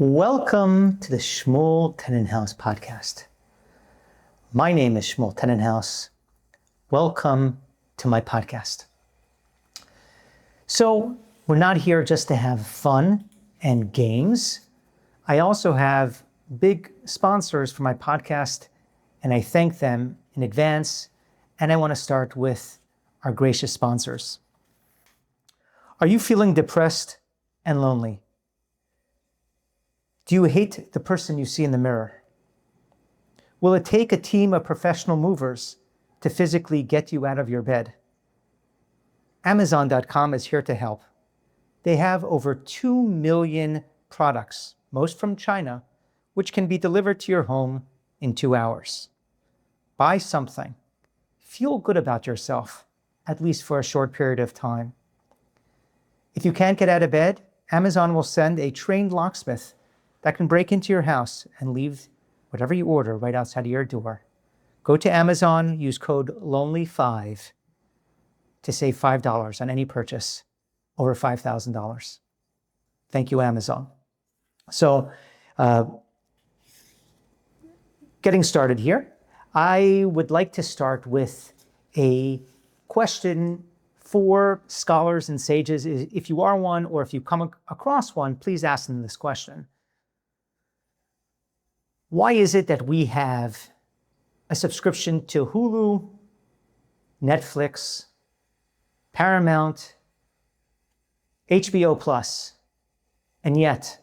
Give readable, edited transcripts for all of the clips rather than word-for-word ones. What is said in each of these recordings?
Welcome to the Shmuel Tenenhaus podcast. My name is Shmuel Tenenhaus. Welcome to my podcast. So we're not here just to have fun and games. I also have big sponsors for my podcast, and I thank them in advance. And I want to start with our gracious sponsors. Are you feeling depressed and lonely? Do you hate the person you see in the mirror? Will it take a team of professional movers to physically get you out of your bed? Amazon.com is here to help. They have over 2 million products, most from China, which can be delivered to your home in 2 hours. Buy something. Feel good about yourself, at least for a short period of time. If you can't get out of bed, Amazon will send a trained locksmith that can break into your house and leave whatever you order right outside of your door. Go to Amazon, use code LONELY5 to save $5 on any purchase over $5,000. Thank you, Amazon. So, getting started here, I would like to start with a question for scholars and sages. If you are one, or if you come across one, please ask them this question. Why is it that we have a subscription to Hulu, Netflix, Paramount, HBO Plus, and yet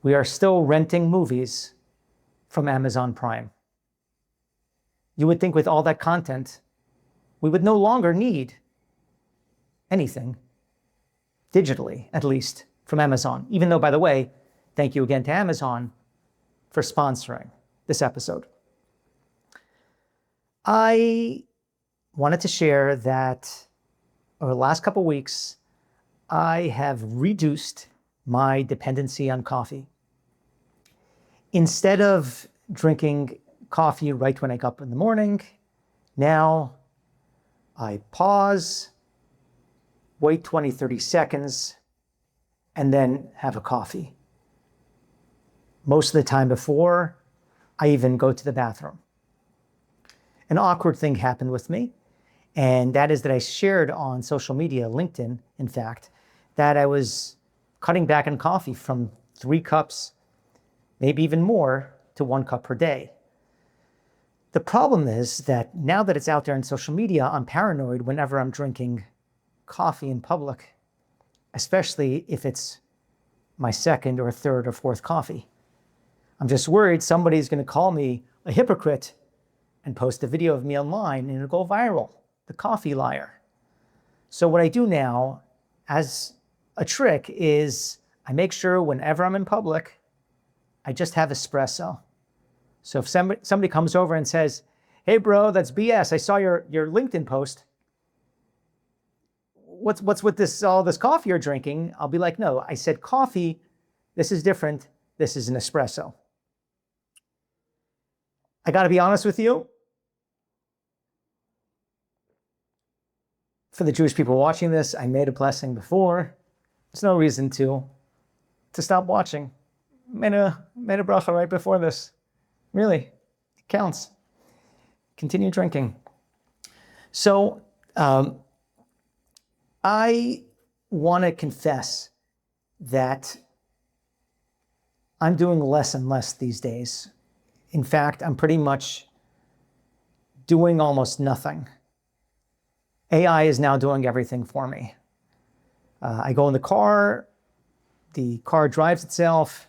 we are still renting movies from Amazon Prime? You would think with all that content, we would no longer need anything, digitally at least, from Amazon. Even though, by the way, thank you again to Amazon for sponsoring this episode. I wanted to share that over the last couple of weeks, I have reduced my dependency on coffee. Instead of drinking coffee right when I get up in the morning, now I pause, wait 20, 30 seconds, and then have a coffee. Most of the time before I even go to the bathroom. An awkward thing happened with me, and that is that I shared on social media, LinkedIn, in fact, that I was cutting back on coffee from 3 cups, maybe even more, to 1 cup per day. The problem is that now that it's out there on social media, I'm paranoid whenever I'm drinking coffee in public, especially if it's my second or third or fourth coffee. I'm just worried somebody's going to call me a hypocrite and post a video of me online and it'll go viral, the coffee liar. So what I do now as a trick is I make sure whenever I'm in public, I just have espresso. So if somebody comes over and says, "Hey bro, that's BS. I saw your LinkedIn post. What's with all this coffee you're drinking?" I'll be like, "No, I said coffee. This is different. This is an espresso." I got to be honest with you. For the Jewish people watching this, I made a blessing before. There's no reason to stop watching. Made a bracha right before this. Really, it counts. Continue drinking. So I want to confess that I'm doing less and less these days. In fact, I'm pretty much doing almost nothing. AI is now doing everything for me. I go in the car drives itself,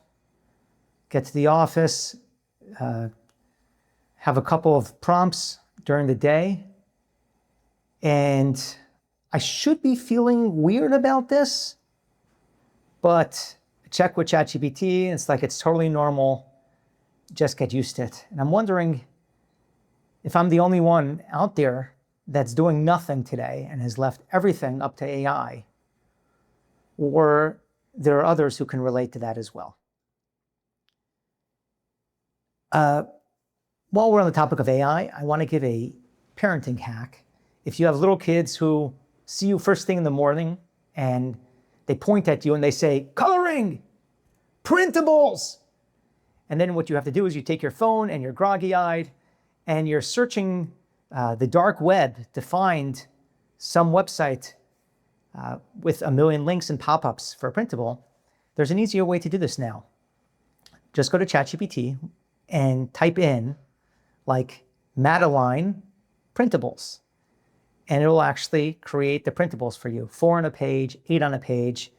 get to the office, have a couple of prompts during the day, and I should be feeling weird about this, but I check with ChatGPT, and it's like it's totally normal. Just get used to it. And I'm wondering if I'm the only one out there that's doing nothing today and has left everything up to AI, or there are others who can relate to that as well. While we're on the topic of AI, I want to give a parenting hack. If you have little kids who see you first thing in the morning and they point at you and they say, "Coloring," printables. And then what you have to do is you take your phone and you're groggy-eyed and you're searching the dark web to find some website with a million links and pop-ups for a printable. There's an easier way to do this now. Just go to ChatGPT and type in like Madeline printables. And it will actually create the printables for you. 4 on a page, 8 on a page.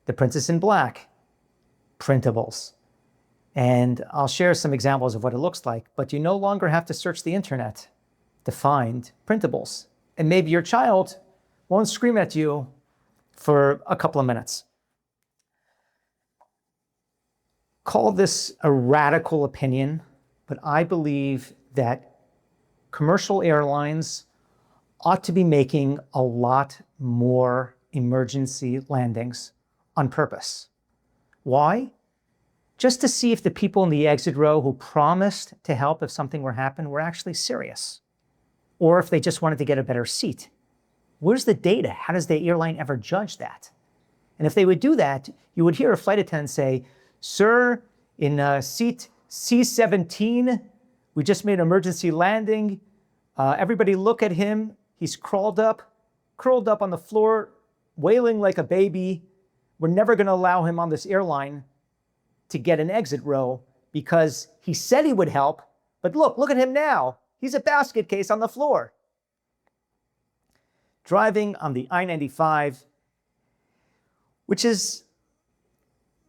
The Princess in Black printables. And I'll share some examples of what it looks like, but you no longer have to search the internet to find printables. And maybe your child won't scream at you for a couple of minutes. Call this a radical opinion, but I believe that commercial airlines ought to be making a lot more emergency landings on purpose. Why? Just to see if the people in the exit row who promised to help if something were to happen were actually serious, or if they just wanted to get a better seat. Where's the data? How does the airline ever judge that? And if they would do that, you would hear a flight attendant say, "Sir, in seat C17, we just made an emergency landing. Everybody look at him. He's curled up on the floor, wailing like a baby. We're never going to allow him on this airline to get an exit row because he said he would help, but look at him now. He's a basket case on the floor." Driving on the I-95, which is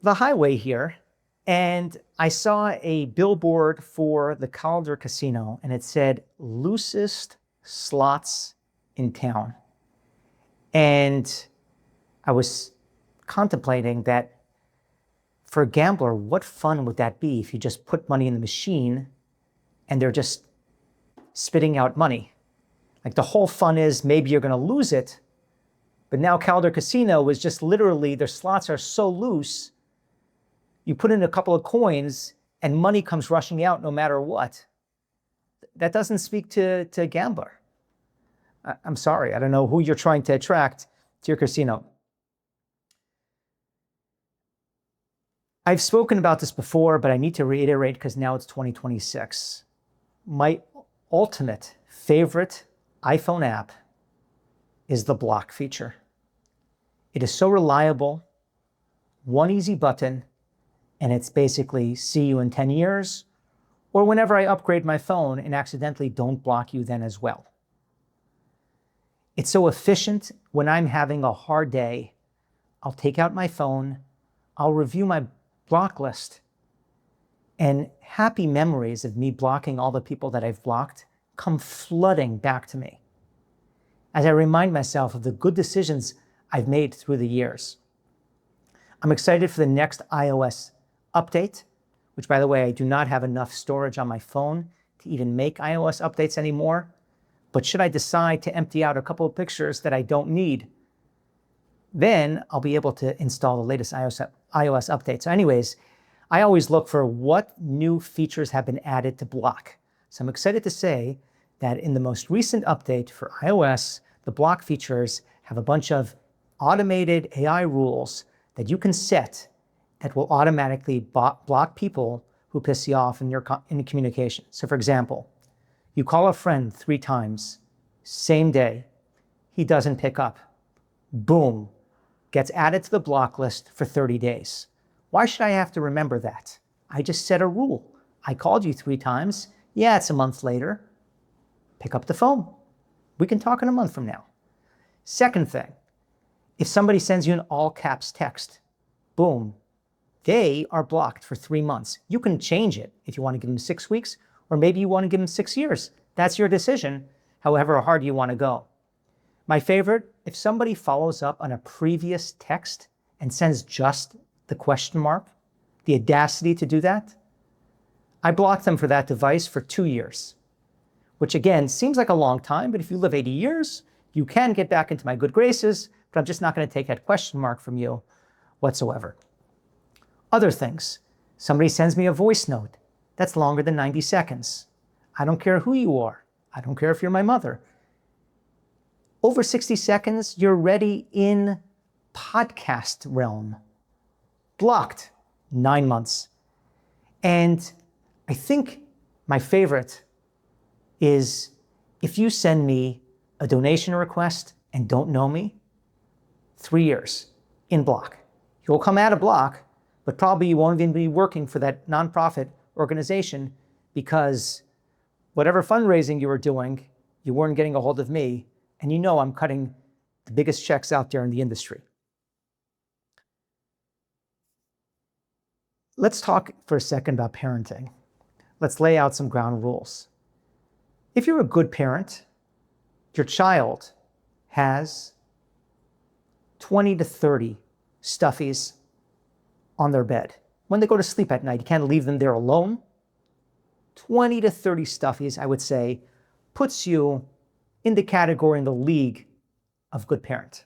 the highway here, and I saw a billboard for the Calder Casino, and it said, "Loosest slots in town." And I was contemplating that for a gambler, what fun would that be if you just put money in the machine and they're just spitting out money? Like the whole fun is maybe you're going to lose it, but now Calder Casino is just literally, their slots are so loose, you put in a couple of coins and money comes rushing out no matter what. That doesn't speak to a gambler. I'm sorry, I don't know who you're trying to attract to your casino. I've spoken about this before, but I need to reiterate because now it's 2026. My ultimate favorite iPhone app is the block feature. It is so reliable, one easy button, and it's basically see you in 10 years, or whenever I upgrade my phone and accidentally don't block you then as well. It's so efficient. When I'm having a hard day, I'll take out my phone, I'll review my block list, and happy memories of me blocking all the people that I've blocked come flooding back to me as I remind myself of the good decisions I've made through the years. I'm excited for the next iOS update, which, by the way, I do not have enough storage on my phone to even make iOS updates anymore. But should I decide to empty out a couple of pictures that I don't need, then I'll be able to install the latest iOS update. So anyways, I always look for what new features have been added to block. So I'm excited to say that in the most recent update for iOS, the block features have a bunch of automated AI rules that you can set that will automatically block people who piss you off in your communication. So for example, you call a friend 3 times, same day, he doesn't pick up. Boom, gets added to the block list for 30 days. Why should I have to remember that? I just set a rule. I called you 3 times. Yeah, it's a month later. Pick up the phone. We can talk in a month from now. Second thing, if somebody sends you an all caps text, boom, they are blocked for 3 months. You can change it if you want to give them 6 weeks, or maybe you want to give them 6 years. That's your decision, however hard you want to go. My favorite, if somebody follows up on a previous text and sends just the question mark, the audacity to do that, I block them for that device for 2 years, which again, seems like a long time, but if you live 80 years, you can get back into my good graces, but I'm just not going to take that question mark from you whatsoever. Other things, somebody sends me a voice note that's longer than 90 seconds. I don't care who you are. I don't care if you're my mother. Over 60 seconds, you're already in podcast realm. Blocked. 9 months. And I think my favorite is if you send me a donation request and don't know me, 3 years in block. You'll come out of block, but probably you won't even be working for that nonprofit organization because whatever fundraising you were doing, you weren't getting a hold of me, and you know I'm cutting the biggest checks out there in the industry. Let's talk for a second about parenting. Let's lay out some ground rules. If you're a good parent, your child has 20 to 30 stuffies on their bed. When they go to sleep at night, you can't leave them there alone. 20 to 30 stuffies, I would say, puts you in the category, in the league of good parent.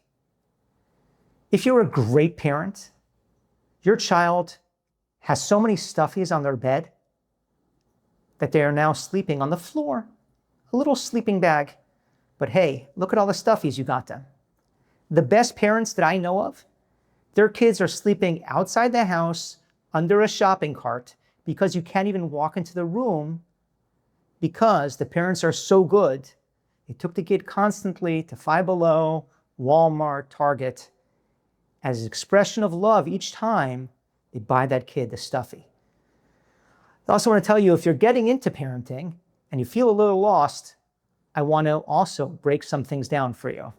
If you're a great parent, your child has so many stuffies on their bed that they are now sleeping on the floor, a little sleeping bag. But hey, look at all the stuffies you got them. The best parents that I know of, their kids are sleeping outside the house under a shopping cart because you can't even walk into the room because the parents are so good. They took the kid constantly to Five Below, Walmart, Target, as an expression of love each time they buy that kid the stuffy. I also want to tell you, if you're getting into parenting and you feel a little lost, I want to also break some things down for you.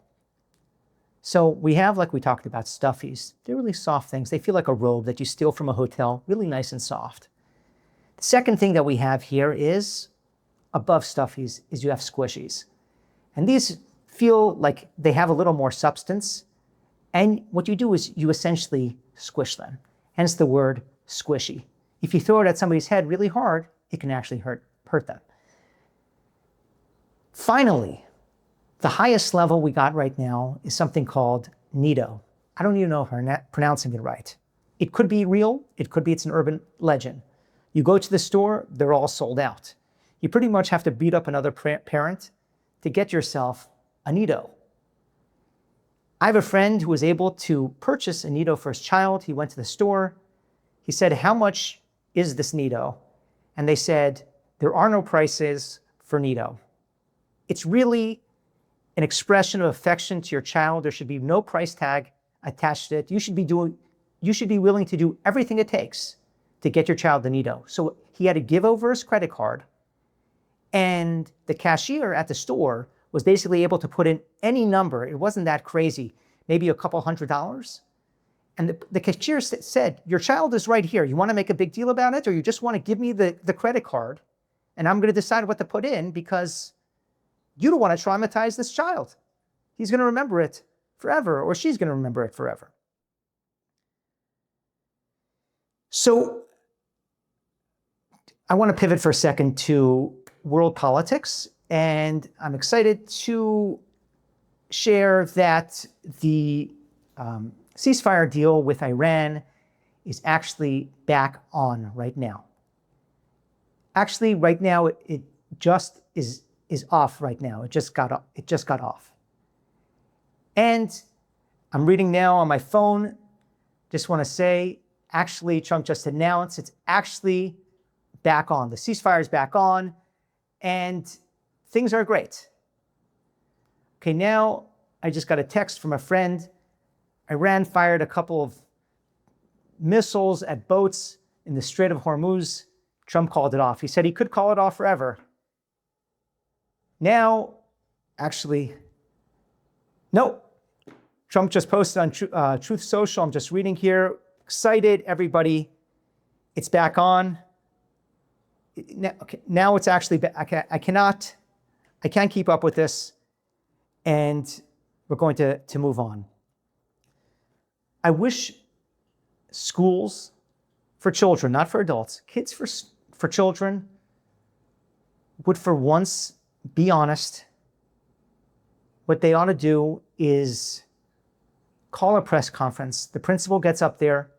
So we have, like we talked about, stuffies. They're really soft things. They feel like a robe that you steal from a hotel, really nice and soft. The second thing that we have here is, above stuffies, is you have squishies. And these feel like they have a little more substance. And what you do is you essentially squish them. Hence the word squishy. If you throw it at somebody's head really hard, it can actually hurt them. Finally, the highest level we got right now is something called Neeto. I don't even know if I'm pronouncing it right. It could be real. It could be it's an urban legend. You go to the store, they're all sold out. You pretty much have to beat up another parent to get yourself a Neeto. I have a friend who was able to purchase a Neeto for his child. He went to the store. He said, "How much is this Neeto?" And they said, "There are no prices for Neeto." It's really an expression of affection to your child. There should be no price tag attached to it. You should be willing to do everything it takes to get your child the Neeto. So he had to give over his credit card, and the cashier at the store was basically able to put in any number. It wasn't that crazy, maybe a couple $100. And the cashier said, "Your child is right here. You want to make a big deal about it, or you just want to give me the credit card, and I'm going to decide what to put in because you don't want to traumatize this child. He's going to remember it forever, or she's going to remember it forever." So I want to pivot for a second to world politics, and I'm excited to share that the ceasefire deal with Iran is actually back on right now. Actually, right now, it just is off right now. It just got off. And I'm reading now on my phone. Just want to say, actually, Trump just announced it's actually back on. The ceasefire is back on, and things are great. Okay, now I just got a text from a friend. Iran fired a couple of missiles at boats in the Strait of Hormuz. Trump called it off. He said he could call it off forever. Now, actually, no. Trump just posted on Truth Social. I'm just reading here. Excited, everybody. It's back on. Now it's actually back. I can't keep up with this. And we're going to move on. I wish schools for children, not for adults, kids for children, would for once be honest. What they ought to do is call a press conference. The principal gets up there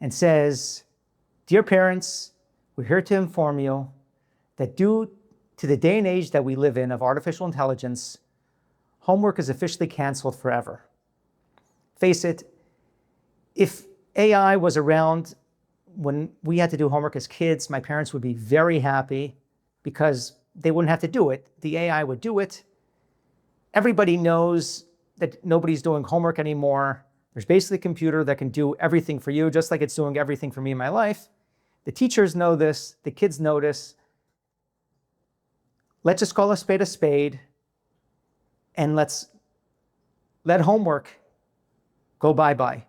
and says, "Dear parents, we're here to inform you that due to the day and age that we live in of artificial intelligence, homework is officially canceled forever." Face it, if AI was around when we had to do homework as kids, my parents would be very happy because they wouldn't have to do it. The AI would do it. Everybody knows that nobody's doing homework anymore. There's basically a computer that can do everything for you, just like it's doing everything for me in my life. The teachers know this. The kids know this. Let's just call a spade, and let's let homework go bye-bye,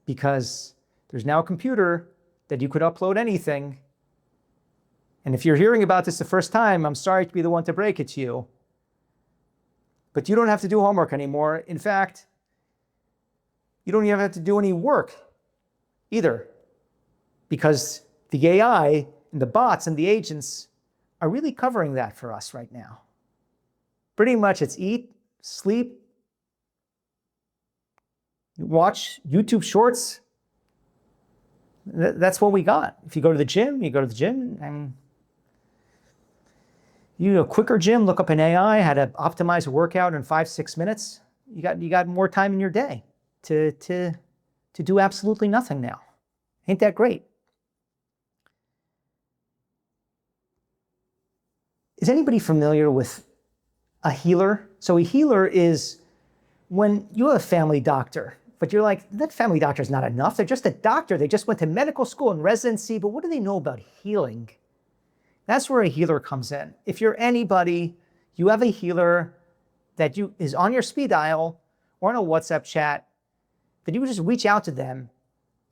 because there's now a computer that you could upload anything. And if you're hearing about this the first time, I'm sorry to be the one to break it to you, but you don't have to do homework anymore. In fact, you don't even have to do any work either, because the AI and the bots and the agents are really covering that for us right now. Pretty much it's eat, sleep, watch YouTube shorts. That's what we got. If you go to the gym, and you know, quicker gym, look up an AI, how to optimize a workout in 5-6 minutes. You got more time in your day to do absolutely nothing now. Ain't that great? Is anybody familiar with a healer? So a healer is when you have a family doctor, but you're like, that family doctor is not enough. They're just a doctor. They just went to medical school and residency, but what do they know about healing? That's where a healer comes in. If you're anybody, you have a healer that is on your speed dial or in a WhatsApp chat, that you just reach out to them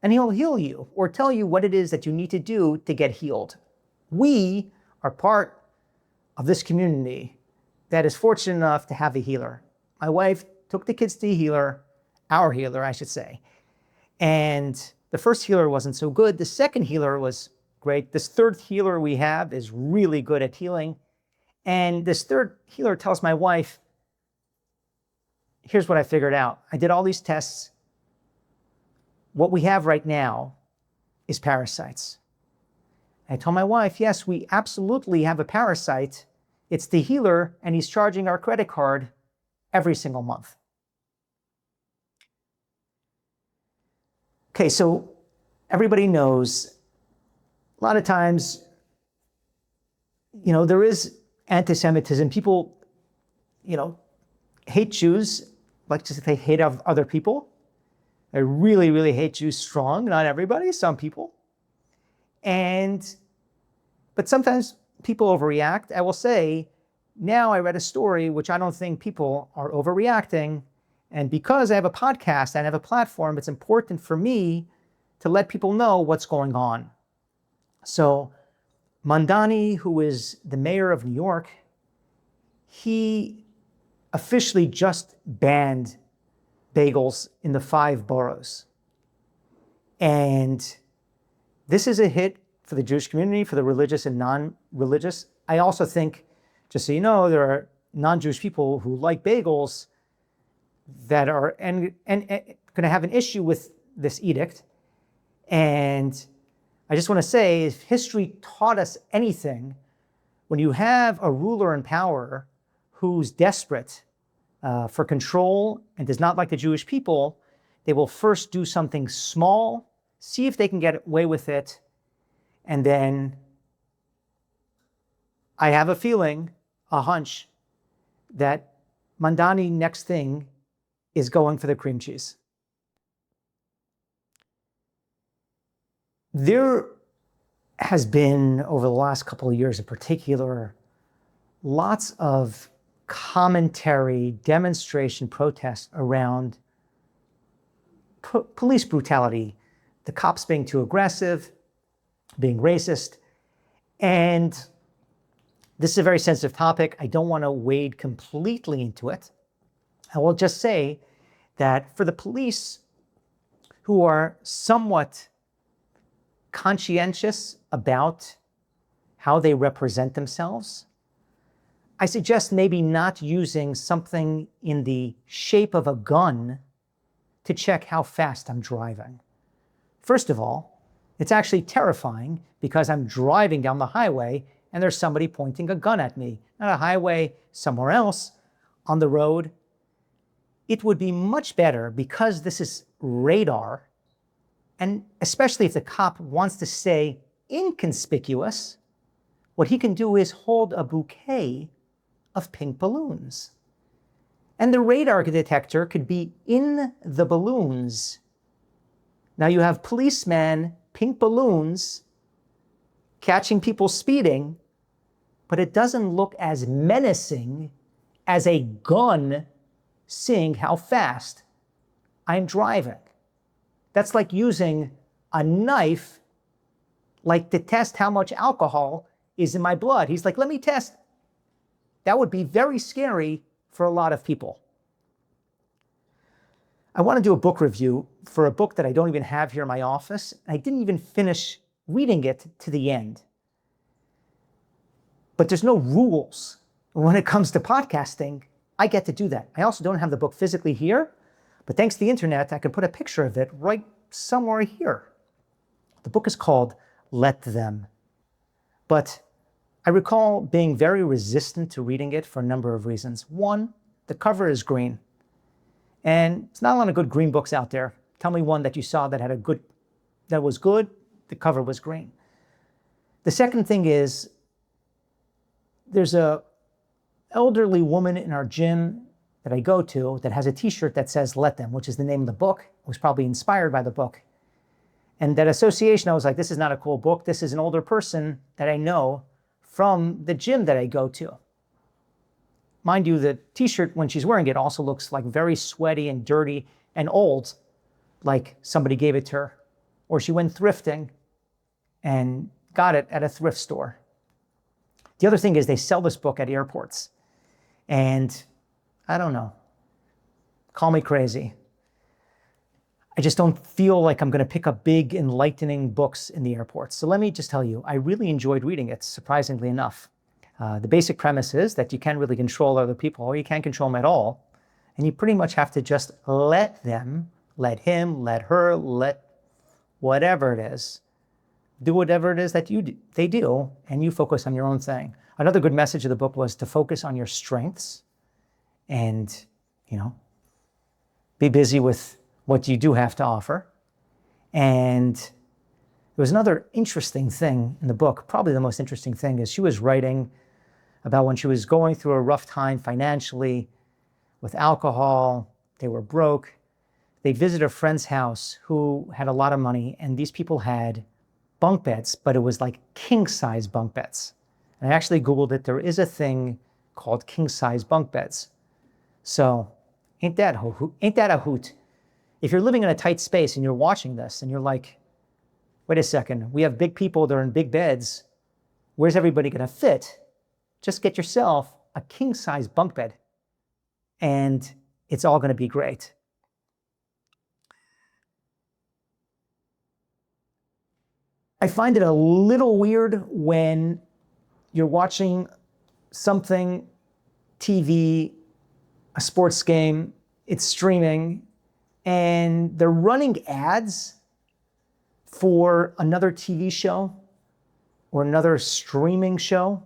and he'll heal you or tell you what it is that you need to do to get healed. We are part of this community that is fortunate enough to have a healer. My wife took the kids to a healer, our healer, I should say. And the first healer wasn't so good. The second healer was great. This third healer we have is really good at healing. And this third healer tells my wife, here's what I figured out. I did all these tests. What we have right now is parasites. I told my wife, yes, we absolutely have a parasite. It's the healer, and he's charging our credit card every single month. Okay, so everybody knows a lot of times, you know, there is anti-Semitism. People, you know, hate Jews, like to say they hate other people. They really, really hate Jews strong. Not everybody, some people. But sometimes people overreact. I will say, now I read a story which I don't think people are overreacting. And because I have a podcast and I have a platform, it's important for me to let people know what's going on. So Mamdani, who is the mayor of New York, he officially just banned bagels in the 5 boroughs. And this is a hit for the Jewish community, for the religious and non-religious. I also think, just so you know, there are non-Jewish people who like bagels that are going to have an issue with this edict. And I just want to say, if history taught us anything, when you have a ruler in power who's desperate for control and does not like the Jewish people, they will first do something small, see if they can get away with it, and then I have a feeling, a hunch, that Mamdani next thing is going for the cream cheese. There has been, over the last couple of years in particular, lots of commentary, demonstration, protest around police brutality, the cops being too aggressive, being racist. And this is a very sensitive topic. I don't want to wade completely into it. I will just say that for the police who are somewhat conscientious about how they represent themselves, I suggest maybe not using something in the shape of a gun to check how fast I'm driving. First of all, it's actually terrifying because I'm driving down the highway and there's somebody pointing a gun at me. Not a highway, somewhere else on the road. It would be much better, because this is radar And especially if the cop wants to stay inconspicuous, what he can do is hold a bouquet of pink balloons. And the radar detector could be in the balloons. Now you have policemen, pink balloons, catching people speeding, but it doesn't look as menacing as a gun seeing how fast I'm driving. That's like using a knife, like to test how much alcohol is in my blood. He's like, let me test. That would be very scary for a lot of people. I want to do a book review for a book that I don't even have here in my office. I didn't even finish reading it to the end. But there's no rules when it comes to podcasting. I get to do that. I also don't have the book physically here, but thanks to the internet, I can put a picture of it right somewhere here. The book is called Let Them. But I recall being very resistant to reading it for a number of reasons. One, the cover is green. And it's not a lot of good green books out there. Tell me one that you saw that was good, the cover was green. The second thing is, there's a elderly woman in our gym that I go to that has a t-shirt that says Let Them, which is the name of the book. It was probably inspired by the book. And that association, I was like, this is not a cool book. This is an older person that I know from the gym that I go to. Mind you, the t-shirt, when she's wearing it, also looks like very sweaty and dirty and old, like somebody gave it to her. Or she went thrifting and got it at a thrift store. The other thing is they sell this book at airports. And I don't know, call me crazy. I just don't feel like I'm going to pick up big, enlightening books in the airports. So let me just tell you, I really enjoyed reading it, surprisingly enough. The basic premise is that you can't really control other people, or you can't control them at all. And you pretty much have to just let them, let him, let her, let whatever it is, do whatever it is that they do, and you focus on your own thing. Another good message of the book was to focus on your strengths and, be busy with what you do have to offer. And there was another interesting thing in the book, probably the most interesting thing, is she was writing about when she was going through a rough time financially with alcohol. They were broke. They visited a friend's house who had a lot of money, and these people had bunk beds, but it was like king-size bunk beds. And I actually Googled it. There is a thing called king-size bunk beds. So ain't that a hoot? If you're living in a tight space and you're watching this and you're like, wait a second, we have big people, they're in big beds. Where's everybody going to fit? Just get yourself a king-size bunk bed and it's all going to be great. I find it a little weird when you're watching something, TV, a sports game, it's streaming, and they're running ads for another TV show or another streaming show.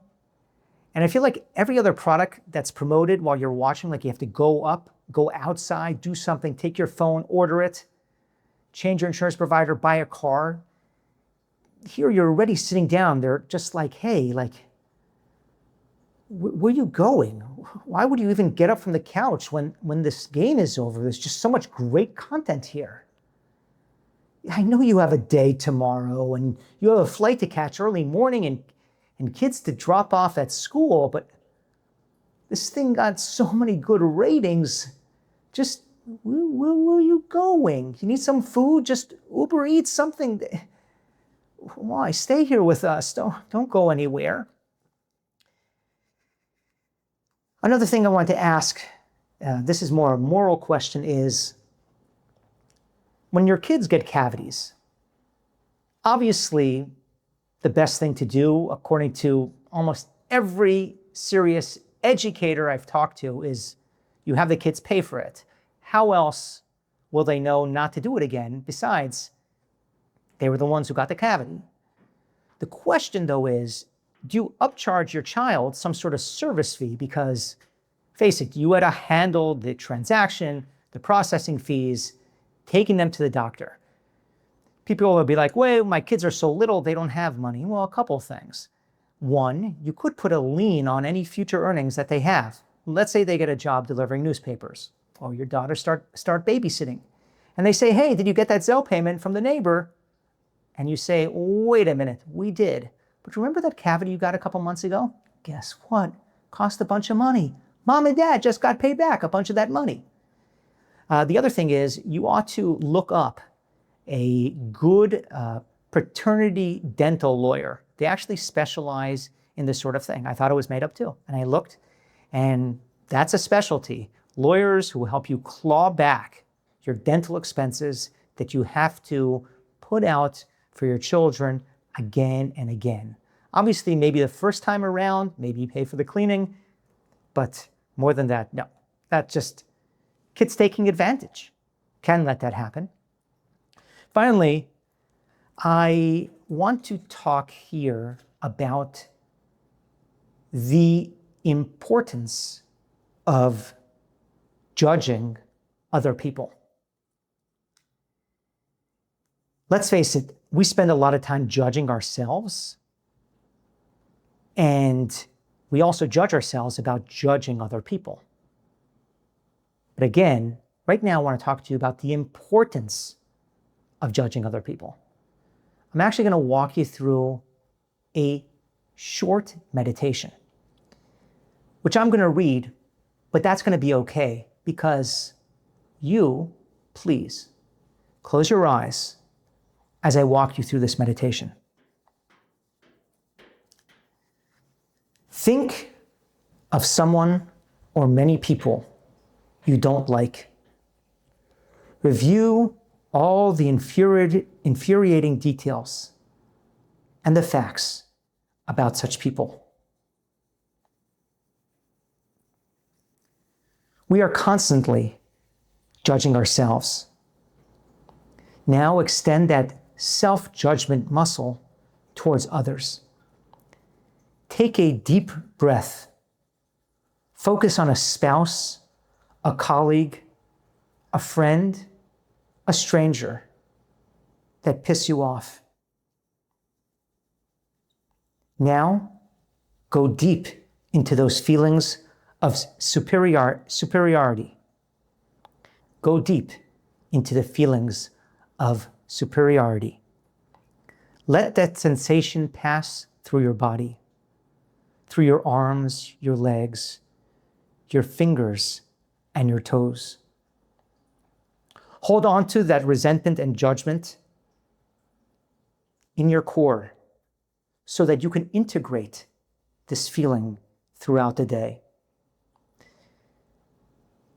And I feel like every other product that's promoted while you're watching, like you have to go up, go outside, do something, take your phone, order it, change your insurance provider, buy a car. Here you're already sitting down. They're just like, hey, where are you going? Why would you even get up from the couch when this game is over? There's just so much great content here. I know you have a day tomorrow and you have a flight to catch early morning and kids to drop off at school, but this thing got so many good ratings. Just, where are you going? You need some food? Just Uber Eats something. Why? Stay here with us. Don't go anywhere. Another thing I want to ask, this is more a moral question, is when your kids get cavities, obviously the best thing to do, according to almost every serious educator I've talked to, is you have the kids pay for it. How else will they know not to do it again besides they were the ones who got the cavity? The question, though, is, do you upcharge your child some sort of service fee? Because, face it, you had to handle the transaction, the processing fees, taking them to the doctor. People will be like, well, my kids are so little, they don't have money. Well, a couple things. One, you could put a lien on any future earnings that they have. Let's say they get a job delivering newspapers, or your daughter start babysitting. And they say, hey, did you get that Zelle payment from the neighbor? And you say, wait a minute, we did. But remember that cavity you got a couple months ago? Guess what? Cost a bunch of money. Mom and dad just got paid back a bunch of that money. The other thing is you ought to look up a good paternity dental lawyer. They actually specialize in this sort of thing. I thought it was made up too. And I looked, and that's a specialty. Lawyers who help you claw back your dental expenses that you have to put out for your children again and again. Obviously, maybe the first time around, maybe you pay for the cleaning, but more than that, no. That's just kids taking advantage. Can let that happen. Finally, I want to talk here about the importance of judging other people. Let's face it, we spend a lot of time judging ourselves, and we also judge ourselves about judging other people. But again, right now I want to talk to you about the importance of judging other people. I'm actually going to walk you through a short meditation, which I'm going to read, but that's going to be okay because you, please, close your eyes as I walk you through this meditation. Think of someone or many people you don't like. Review all the infuriating details and the facts about such people. We are constantly judging ourselves. Now extend that self-judgment muscle towards others. Take a deep breath. Focus on a spouse, a colleague, a friend, a stranger that piss you off. Now, go deep into those feelings of superiority. Go deep into the feelings of superiority. Let that sensation pass through your body, through your arms, your legs, your fingers, and your toes. Hold on to that resentment and judgment in your core so that you can integrate this feeling throughout the day.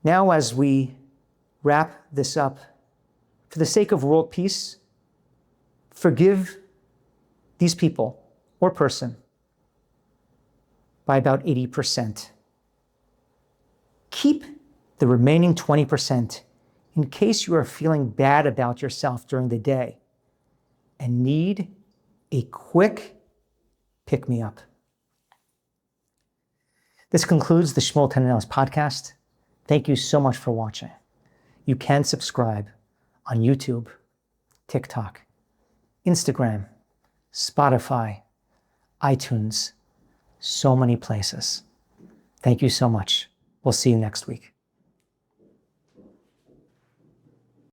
Now, as we wrap this up, for the sake of world peace, forgive these people or person by about 80%. Keep the remaining 20% in case you are feeling bad about yourself during the day and need a quick pick-me-up. This concludes the Shmuel Tenenbaum's podcast. Thank you so much for watching. You can subscribe on YouTube, TikTok, Instagram, Spotify, iTunes, so many places. Thank you so much. We'll see you next week.